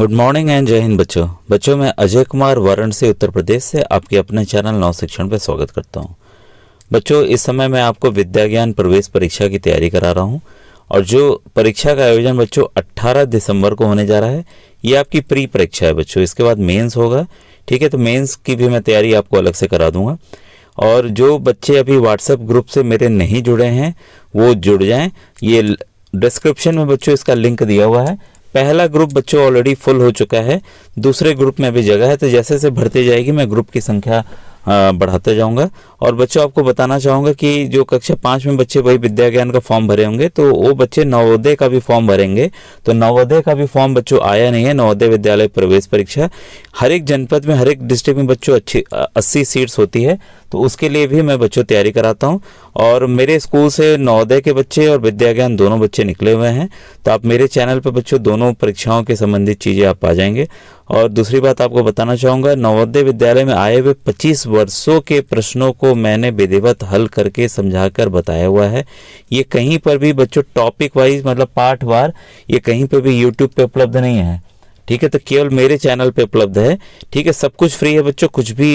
Good morning and जय हिंद बच्चों मैं अजय कुमार वाराणसी उत्तर प्रदेश से आपके अपने चैनल नव शिक्षण पे स्वागत करता हूं। बच्चों इस समय मैं आपको विद्या ज्ञान प्रवेश परीक्षा की तैयारी करा रहा हूं और जो परीक्षा का आयोजन बच्चों 18 दिसंबर को होने जा रहा है, ये आपकी प्री परीक्षा है बच्चों। इसके बाद मेंस होगा, ठीक है। तो मेंस की भी मैं तैयारी आपको अलग से करा दूंगा। और जो बच्चे अभी व्हाट्सएप ग्रुप से मेरे नहीं जुड़े हैं वो जुड़ जाएं। ये डिस्क्रिप्शन में बच्चों इसका लिंक दिया हुआ है। पहला ग्रुप बच्चों ऑलरेडी फुल हो चुका है, दूसरे ग्रुप में अभी जगह है। तो जैसे जैसे भरती जाएगी मैं ग्रुप की संख्या बढ़ाते जाऊंगा। और बच्चों आपको बताना चाहूंगा कि जो कक्षा 5 में बच्चे वही विद्या ज्ञान का फॉर्म भरे होंगे, तो वो बच्चे नवोदय का भी फॉर्म भरेंगे। तो नवोदय का भी फॉर्म बच्चों आया नहीं है। नवोदय विद्यालय प्रवेश परीक्षा हर एक जनपद में, हर एक डिस्ट्रिक्ट में बच्चों 80 सीट्स होती है, तो उसके लिए भी मैं बच्चों तैयारी कराता हूं। और मेरे स्कूल से नवोदय के बच्चे और विद्या ज्ञान दोनों बच्चे निकले हुए हैं। तो आप मेरे चैनल पर बच्चों दोनों परीक्षाओं के संबंधित चीज़ें आप पा जाएंगे। और दूसरी बात आपको बताना चाहूँगा, नवोदय विद्यालय में आए हुए 25 वर्षों के प्रश्नों को मैंने विधिवत हल करके समझाकर बताया हुआ है। ये कहीं पर भी बच्चों टॉपिक वाइज मतलब पार्ट वार ये कहीं पर भी यूट्यूब पे उपलब्ध नहीं है, ठीक है। तो केवल मेरे चैनल पे उपलब्ध है, ठीक है। सब कुछ फ्री है बच्चों, कुछ भी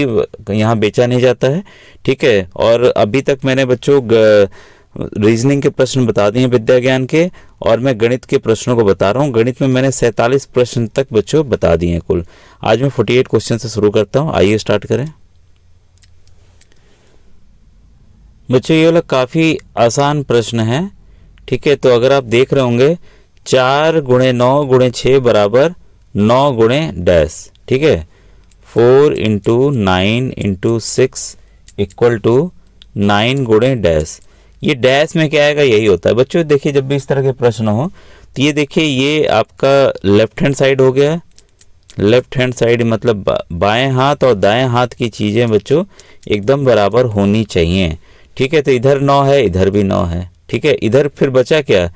यहाँ बेचा नहीं जाता है, ठीक है। और अभी तक मैंने बच्चों रीजनिंग के प्रश्न बता दिए विद्या ज्ञान के, और मैं गणित के प्रश्नों को बता रहा हूँ। गणित में मैंने 47 प्रश्न तक बच्चों बता दिए हैं कुल। आज मैं 48 क्वेश्चन से शुरू करता हूँ। आइए स्टार्ट करें बच्चों। ये वाला काफ़ी आसान प्रश्न है, ठीक है। तो अगर आप देख रहे होंगे 4 × 9 × 6 बराबर 9 × डैश, ठीक है। 4 × 9 × 6 इक्वल टू 9 × डैश। ये डैश में क्या आएगा, यही होता है बच्चों। देखिए जब भी इस तरह के प्रश्न हो तो ये देखिए, ये आपका लेफ्ट हैंड साइड हो गया। लेफ्ट हैंड साइड मतलब बाएं हाथ और दाएं हाथ की चीज़ें बच्चों एकदम बराबर होनी चाहिए, ठीक है। तो इधर 9 है, इधर भी 9 है, ठीक है। इधर फिर बचा क्या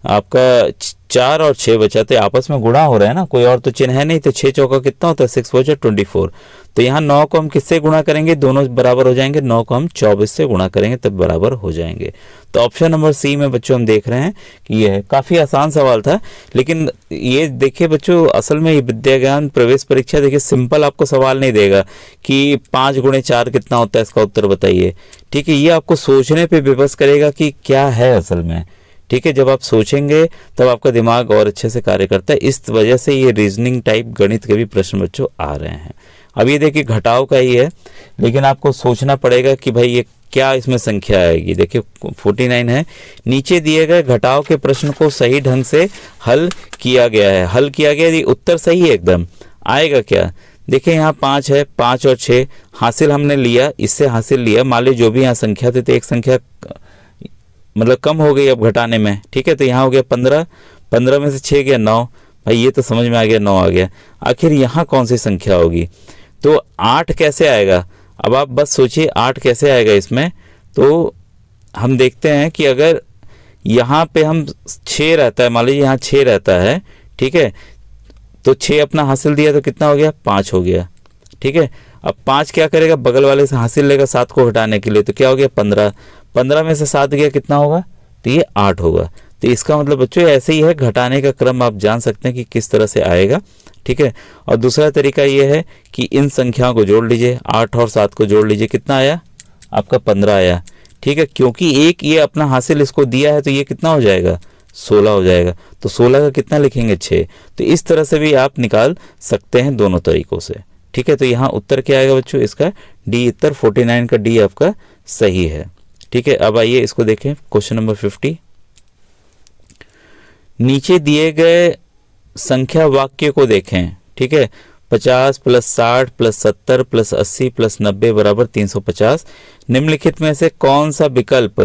आपका 4 और 6 बचा, तो आपस में गुणा हो रहा है ना, कोई और तो चिन्ह है नहीं। तो 6 चौका कितना होता है, 6 4 24। तो यहाँ 9 को हम किससे गुणा करेंगे, दोनों बराबर हो जाएंगे। 9 को हम 24 से गुणा करेंगे तब बराबर हो जाएंगे। तो ऑप्शन नंबर सी में बच्चों हम देख रहे हैं कि ये है। काफ़ी आसान सवाल था, लेकिन ये देखिए बच्चों, असल में ये विद्या ज्ञान प्रवेश परीक्षा देखिए सिंपल आपको सवाल नहीं देगा कि 5 × 4 कितना होता है, इसका उत्तर बताइए, ठीक है। ये आपको सोचने पर विवश करेगा कि क्या है असल में, ठीक है। जब आप सोचेंगे तब आपका दिमाग और अच्छे से कार्य करता है। इस वजह से ये रीजनिंग टाइप गणित के भी प्रश्न बच्चों आ रहे हैं। अब ये देखिए घटाव का ही है, लेकिन आपको सोचना पड़ेगा कि भाई ये क्या इसमें संख्या आएगी। देखिए 49 है। नीचे दिए गए घटाव के प्रश्न को सही ढंग से हल किया गया है। हल किया गया, ये उत्तर सही है एकदम। आएगा क्या, देखिए यहाँ 5 है, 5 और 6 हासिल हमने लिया, इससे हासिल लिया। मान लीजिए जो भी यहाँ संख्या थी तो एक संख्या मतलब कम हो गई अब घटाने में, ठीक है। तो यहाँ हो गया 15, 15 में से 6 गया 9। भाई ये तो समझ में आ गया, 9 आ गया। आखिर यहाँ कौन सी संख्या होगी, तो 8 कैसे आएगा। अब आप बस सोचिए 8 कैसे आएगा इसमें। तो हम देखते हैं कि अगर यहाँ पे हम 6 रहता है, मान लीजिए यहाँ 6 रहता है, ठीक है। तो 6 अपना हासिल दिया तो कितना हो गया, 5 हो गया, ठीक है। अब 5 क्या करेगा, बगल वाले से हासिल लेगा 7 को हटाने के लिए, तो क्या हो गया 15। 15 में से 7 गया कितना होगा, तो ये 8 होगा। तो इसका मतलब बच्चों ऐसे ही है, घटाने का क्रम आप जान सकते हैं कि किस तरह से आएगा, ठीक है। और दूसरा तरीका ये है कि इन संख्याओं को जोड़ लीजिए, 8 और 7 को जोड़ लीजिए, कितना आया आपका 15 आया, ठीक है। क्योंकि एक ये अपना हासिल इसको दिया है तो ये कितना हो जाएगा, 16 हो जाएगा। तो 16 का कितना लिखेंगे, 6। तो इस तरह से भी आप निकाल सकते हैं दोनों तरीकों से, ठीक है। तो यहाँ उत्तर क्या आएगा बच्चों, इसका डी उत्तर 49 का डी आपका सही है, ठीक है। अब आइए इसको देखें क्वेश्चन नंबर 50। नीचे दिए गए संख्या वाक्य को देखें, ठीक है। 50 + 60 + 70 + 80 + 90 बराबर 350। निम्नलिखित में से कौन सा विकल्प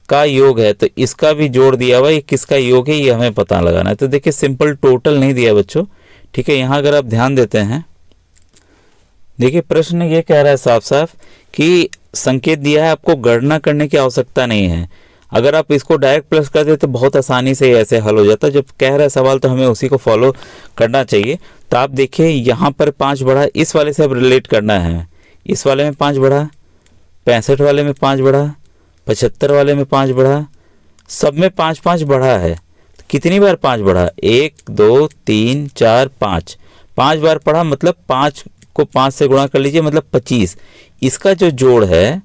का योग है, तो इसका भी जोड़ दिया हुआ, ये किसका योग है ये हमें पता लगाना है। तो देखिए सिंपल टोटल नहीं दिया बच्चों, ठीक है। यहाँ अगर आप ध्यान देते हैं, देखिए प्रश्न ये कह रहा है साफ साफ कि संकेत दिया है, आपको गणना करने की आवश्यकता नहीं है। अगर आप इसको डायरेक्ट प्लस कर दे तो बहुत आसानी से ऐसे हल हो जाता है। जब कह रहा है सवाल तो हमें उसी को फॉलो करना चाहिए। तो आप देखिए यहाँ पर 5 बढ़ा, इस वाले से अब रिलेट करना है। इस वाले में 5 बढ़ा, 65 वाले में 5 बढ़ा, 75 वाले में 5 बढ़ा, सब में 5 5 बढ़ा है। कितनी बार 5 बढ़ा, 1 2 3 4 5, 5 बार पढ़ा, मतलब 5 को 5 से गुणा कर लीजिए, मतलब 25। इसका जो जोड़ है,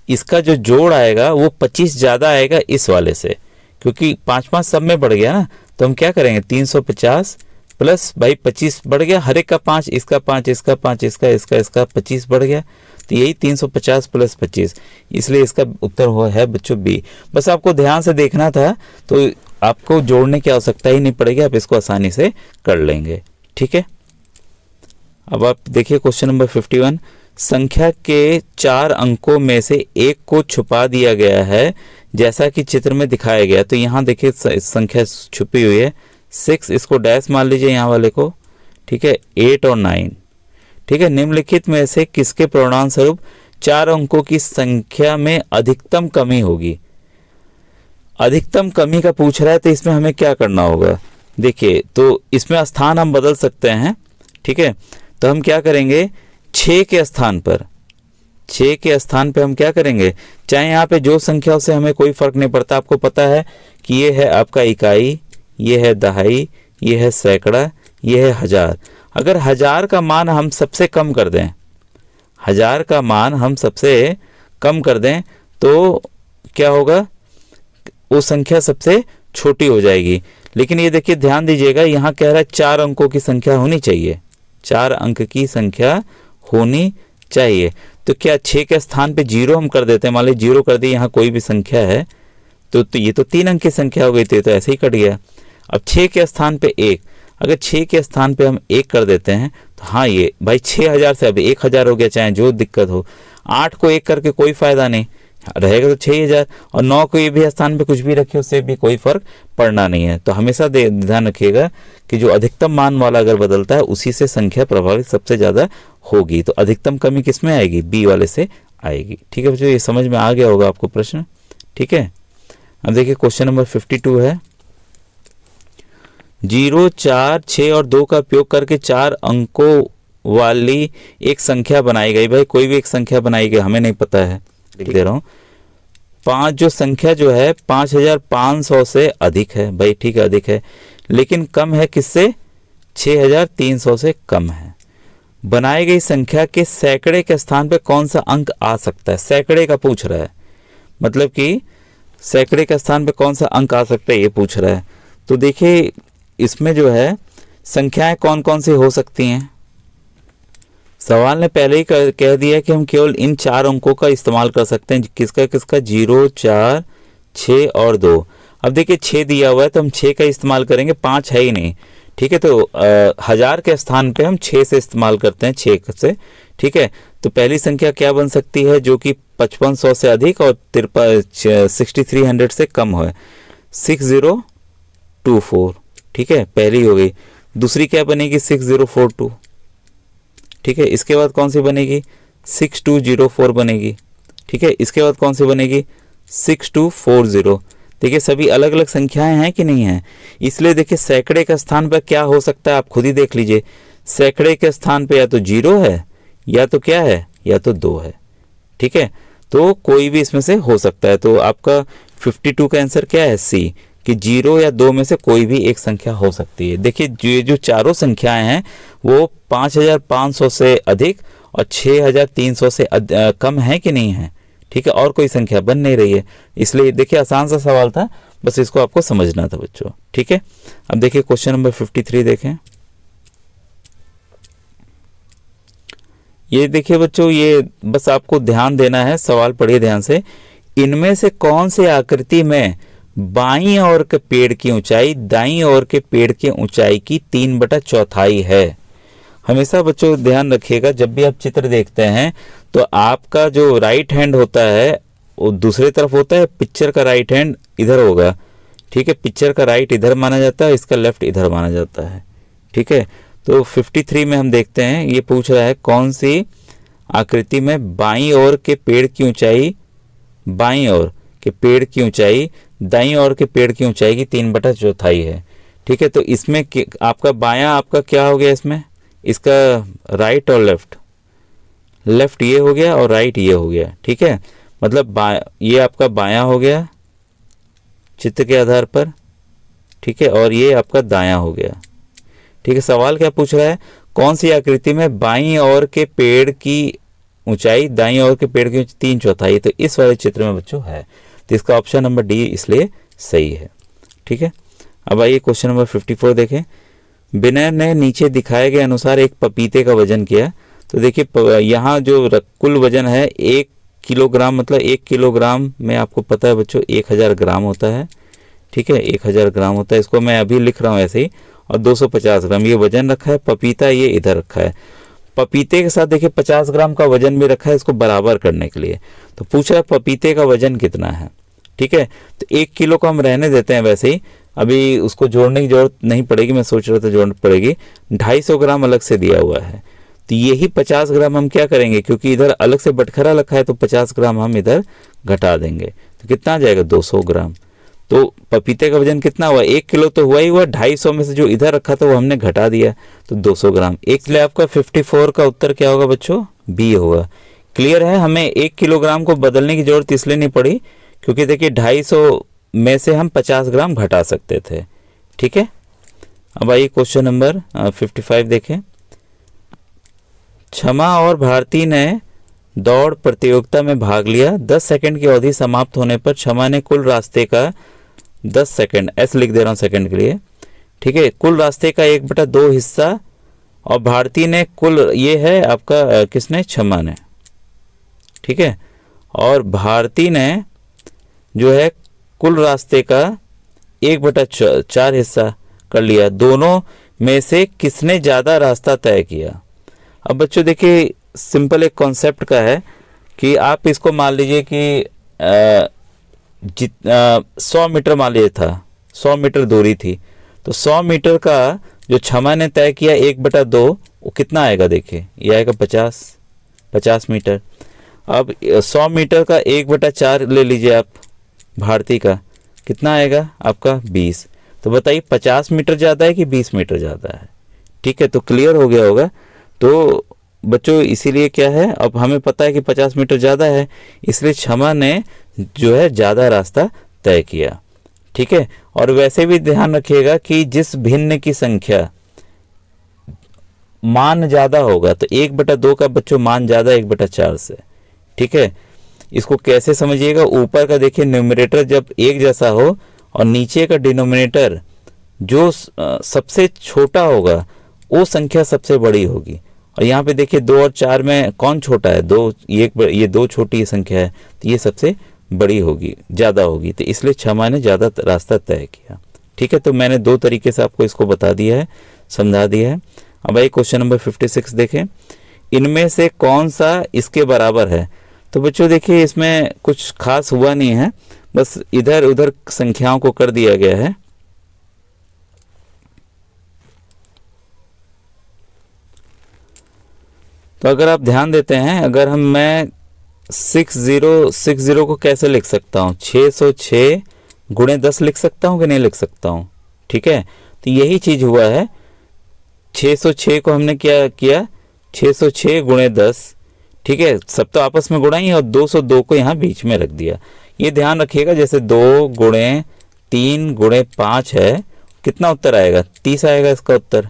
इसका जो जोड़ आएगा वो 25 ज़्यादा आएगा इस वाले से, क्योंकि 5 सब में बढ़ गया ना। तो हम क्या करेंगे, 350 प्लस भाई 25 बढ़ गया, हर एक का 5, इसका 5, इसका 5, इसका 25 बढ़ गया, तो यही 350 प्लस 25, इसलिए इसका उत्तर हुआ है बच्चों बी। बस आपको ध्यान से देखना था, तो आपको जोड़ने की आवश्यकता ही नहीं पड़ेगी, आप इसको आसानी से कर लेंगे। ठीक है, अब आप देखिए क्वेश्चन नंबर 51। संख्या के 4 अंकों में से एक को छुपा दिया गया है जैसा कि चित्र में दिखाया गया। तो यहाँ देखिए संख्या छुपी हुई है 6, इसको डैश मान लीजिए यहाँ वाले को। ठीक है, 8 और 9। ठीक है, निम्नलिखित में से किसके परिणाम स्वरूप 4 अंकों की संख्या में अधिकतम कमी होगी। अधिकतम कमी का पूछ रहा है, तो इसमें हमें क्या करना होगा। देखिए, तो इसमें स्थान हम बदल सकते हैं। ठीक है, तो हम क्या करेंगे, 6 के स्थान पर, 6 के स्थान पे हम क्या करेंगे, चाहे यहाँ पे जो संख्या से हमें कोई फर्क नहीं पड़ता। आपको पता है कि ये है आपका इकाई, ये है दहाई, ये है सैकड़ा, ये है हजार। अगर 1000 का मान हम सबसे कम कर दें, 1000 का मान हम सबसे कम कर दें, तो क्या होगा, वो संख्या सबसे छोटी हो जाएगी। लेकिन ये देखिए, ध्यान दीजिएगा, यहाँ कह रहा है 4 अंकों की संख्या होनी चाहिए, 4 अंक की संख्या होनी चाहिए। तो क्या 6 के स्थान पे 0 हम कर देते हैं, मान लीजिए 0 कर दी, यहाँ कोई भी संख्या है, तो ये तो 3 अंक की संख्या हो गई थी, तो ऐसे ही कट गया। अब 6 के स्थान पे 1, अगर 6 के स्थान पे हम 1 कर देते हैं, तो हाँ ये भाई 6000 से अब 1000 हो गया, चाहे जो दिक्कत हो। 8 को 1 करके कोई फायदा नहीं रहेगा, तो 6000। और 9 को ये भी स्थान पे कुछ भी रखे, उससे भी कोई फर्क पड़ना नहीं है। तो हमेशा ध्यान रखिएगा कि जो अधिकतम मान वाला अगर बदलता है, उसी से संख्या प्रभावित सबसे ज्यादा होगी। तो अधिकतम कमी किस में आएगी, बी वाले से आएगी। ठीक है बच्चों, ये समझ में आ गया होगा आपको प्रश्न। ठीक है, अब देखिए क्वेश्चन नंबर 52 है। 0, 4, 6 और 2 का उपयोग करके 4 अंकों वाली एक संख्या बनाई गई। भाई कोई भी एक संख्या बनाई गई, हमें नहीं पता है, लिख दे रहा हूं। 5 जो संख्या जो है 5500 से अधिक है। भाई ठीक है, अधिक है, लेकिन कम है किससे, 6300 से कम है। बनाई गई संख्या के सैकड़े के स्थान पे कौन सा अंक आ सकता है। सैकड़े का पूछ रहा है, मतलब कि सैकड़े के स्थान पे कौन सा अंक आ सकता है, ये पूछ रहा है। तो देखिए, इसमें जो है संख्याएं कौन कौन सी हो सकती हैं। सवाल ने पहले ही कह दिया कि हम केवल इन 4 अंकों का इस्तेमाल कर सकते हैं। किसका किसका, 0, 4, 6 और 2। अब देखिए 6 दिया हुआ है, तो हम 6 का इस्तेमाल करेंगे, 5 है ही नहीं। ठीक है, तो 1000 के स्थान पे हम 6 से इस्तेमाल करते हैं, 6 से। ठीक है, तो पहली संख्या क्या बन सकती है, जो कि 5500 से अधिक और 6300 से कम हो, 6024। ठीक है, पहली हो गई। दूसरी क्या बनेगी, 6042। ठीक है, इसके बाद कौन सी बनेगी, 6204 बनेगी। ठीक है, इसके बाद कौन सी बनेगी, 6240। देखिए सभी अलग अलग संख्याएं हैं कि नहीं है, इसलिए देखिए सैकड़े के स्थान पर क्या हो सकता है, आप खुद ही देख लीजिए। सैकड़े के स्थान पे या तो 0 है, या तो क्या है, या तो 2 है। ठीक है, तो कोई भी इसमें से हो सकता है। तो आपका 52 का आंसर क्या है, सी, कि 0 या 2 में से कोई भी एक संख्या हो सकती है। देखिए ये जो चारों संख्याएं हैं वो 5500 से अधिक और 6300 से कम है कि नहीं है। ठीक है, और कोई संख्या बन नहीं रही है, इसलिए देखिए आसान सा सवाल था, बस इसको आपको समझना था बच्चों। ठीक है, अब देखिए क्वेश्चन नंबर 53 देखें। ये देखिए बच्चों, ये बस आपको ध्यान देना है, सवाल पढ़िए ध्यान से। इनमें से कौन से आकृति में बाईं ओर के पेड़ की ऊंचाई दाईं ओर के पेड़ की ऊंचाई की 3/4 है। हमेशा बच्चों ध्यान रखिएगा, जब भी आप चित्र देखते हैं तो आपका जो राइट हैंड होता है वो दूसरे तरफ होता है, पिक्चर का राइट हैंड इधर होगा। ठीक है, पिक्चर का राइट इधर माना जाता है, इसका लेफ्ट इधर माना जाता है। ठीक है, तो 53 में हम देखते हैं, ये पूछ रहा है कौन सी आकृति में बाईं ओर के पेड़ की ऊंचाई, बाईं ओर के पेड़ की ऊंचाई दाईं ओर के पेड़ की ऊंचाई की 3/4 है। ठीक है, तो इसमें आपका बायां आपका क्या हो गया, इसमें इसका राइट और लेफ्ट, लेफ्ट ये हो गया और राइट ये हो गया। ठीक है, मतलब ये आपका बायां हो गया चित्र के आधार पर, ठीक है, और ये आपका दायां हो गया। ठीक है, सवाल क्या पूछ रहा है, कौन सी आकृति में बाईं ओर के पेड़ की ऊंचाई दाईं ओर के पेड़ की 3/4, तो इस वाले चित्र में बच्चों है, तो इसका ऑप्शन नंबर डी इसलिए सही है। ठीक है, अब आइए क्वेश्चन नंबर 54 देखें। विनय ने नीचे दिखाए गए अनुसार एक पपीते का वजन किया। तो देखिए यहाँ जो कुल वजन है 1 किलोग्राम, मतलब 1 किलोग्राम में आपको पता है बच्चों 1000 ग्राम होता है। ठीक है, 1000 ग्राम होता है, इसको मैं अभी लिख रहा हूँ ऐसे ही, और 250 ग्राम ये वजन रखा है। पपीता ये इधर रखा है, पपीते के साथ देखिए 50 ग्राम का वजन भी रखा है इसको बराबर करने के लिए। तो पूछ रहा है पपीते का वजन कितना है। ठीक है, तो 1 किलो को हम रहने देते हैं वैसे ही, अभी उसको जोड़ने की जरूरत नहीं पड़ेगी, मैं सोच रहा था जोड़नी पड़ेगी। 250 ग्राम अलग से दिया हुआ है, तो यही 50 ग्राम हम क्या करेंगे, क्योंकि इधर अलग से बटखरा रखा है तो 50 ग्राम हम इधर घटा देंगे, तो कितना आ जाएगा 200 ग्राम। तो पपीते का वजन कितना हुआ, 1 किलो तो हुआ ही हुआ, 250 में से जो इधर रखा था वो हमने घटा दिया, तो 200 ग्राम। इसलिए आपका 54 का उत्तर क्या होगा बच्चों, बी होगा। क्लियर है, हमें 1 किलोग्राम को बदलने की जरूरत इसलिए नहीं पड़ी क्योंकि देखिए 250 में से हम 50 ग्राम घटा सकते थे। ठीक है, अब आइए क्वेश्चन नंबर 55 देखें। क्षमा और भारती ने दौड़ प्रतियोगिता में भाग लिया। 10 सेकंड की अवधि समाप्त होने पर क्षमा ने कुल रास्ते का 10 सेकंड, ऐसे लिख दे रहा हूँ सेकंड के लिए। ठीक है, कुल रास्ते का 1/2 हिस्सा, और भारती ने कुल, ये है आपका किसने, क्षमा ने। ठीक है, और भारती ने जो है कुल रास्ते का 1/4 हिस्सा कर लिया। दोनों में से किसने ज़्यादा रास्ता तय किया। अब बच्चों देखिए सिंपल एक कॉन्सेप्ट का है कि आप इसको मान लीजिए कि 100 मीटर मान लीजिए था, 100 मीटर दूरी थी, तो 100 मीटर का जो क्षमा ने तय किया 1/2 वो कितना आएगा, देखिए ये आएगा 50 मीटर। अब 100 मीटर का 1/4 ले लीजिए आप, भारती का कितना आएगा आपका 20। तो बताइए 50 मीटर ज़्यादा है कि 20 मीटर ज़्यादा है। ठीक है, तो क्लियर हो गया होगा। तो बच्चों इसीलिए क्या है, अब हमें पता है कि 50 मीटर ज़्यादा है, इसलिए क्षमा ने जो है ज़्यादा रास्ता तय किया। ठीक है, और वैसे भी ध्यान रखिएगा कि जिस भिन्न की संख्या मान ज़्यादा होगा, तो 1/2 का बच्चों मान ज़्यादा 1/4 से। ठीक है, इसको कैसे समझिएगा, ऊपर का देखिए न्यूमरेटर जब एक जैसा हो और नीचे का डिनोमिनेटर जो सबसे छोटा होगा वो संख्या सबसे बड़ी होगी। और यहाँ पे देखिए 2 और 4 में कौन छोटा है, 2, ये 2 छोटी संख्या है, तो ये सबसे बड़ी होगी, ज़्यादा होगी, तो इसलिए क्षमा ने ज़्यादा रास्ता तय किया। ठीक है, तो मैंने 2 तरीके से आपको इसको बता दिया है, समझा दिया है। अब आइए क्वेश्चन नंबर 56 देखें। इनमें से कौन सा इसके बराबर है। तो बच्चों देखिए इसमें कुछ खास हुआ नहीं है, बस इधर उधर संख्याओं को कर दिया गया है। तो अगर आप ध्यान देते हैं, अगर मैं 6060 को कैसे लिख सकता हूँ, 606 गुणे 10 लिख सकता हूँ कि नहीं लिख सकता हूँ। ठीक है, तो यही चीज हुआ है, 606 को हमने क्या किया, 606 गुणे 10। ठीक है, सब तो आपस में गुणा ही है, और 202 को यहाँ बीच में रख दिया। ये ध्यान रखिएगा, जैसे 2 गुणे 3 गुणे 5 है, कितना उत्तर आएगा, 30 आएगा इसका उत्तर।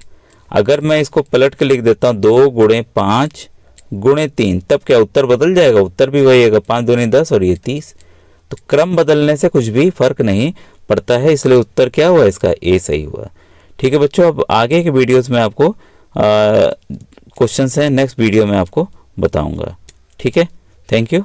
अगर मैं इसको पलट के लिख देता हूँ 2 गुणे 5 गुणे 3, तब क्या उत्तर बदल जाएगा, उत्तर भी वही आएगा, 5 दूनी 10 और ये 30। तो क्रम बदलने से कुछ भी फर्क नहीं पड़ता है, इसलिए उत्तर क्या हुआ इसका, ए सही हुआ। ठीक है बच्चों, अब आगे के वीडियोस में आपको क्वेश्चंस हैं, नेक्स्ट वीडियो में आपको बताऊंगा। ठीक है, थैंक यू।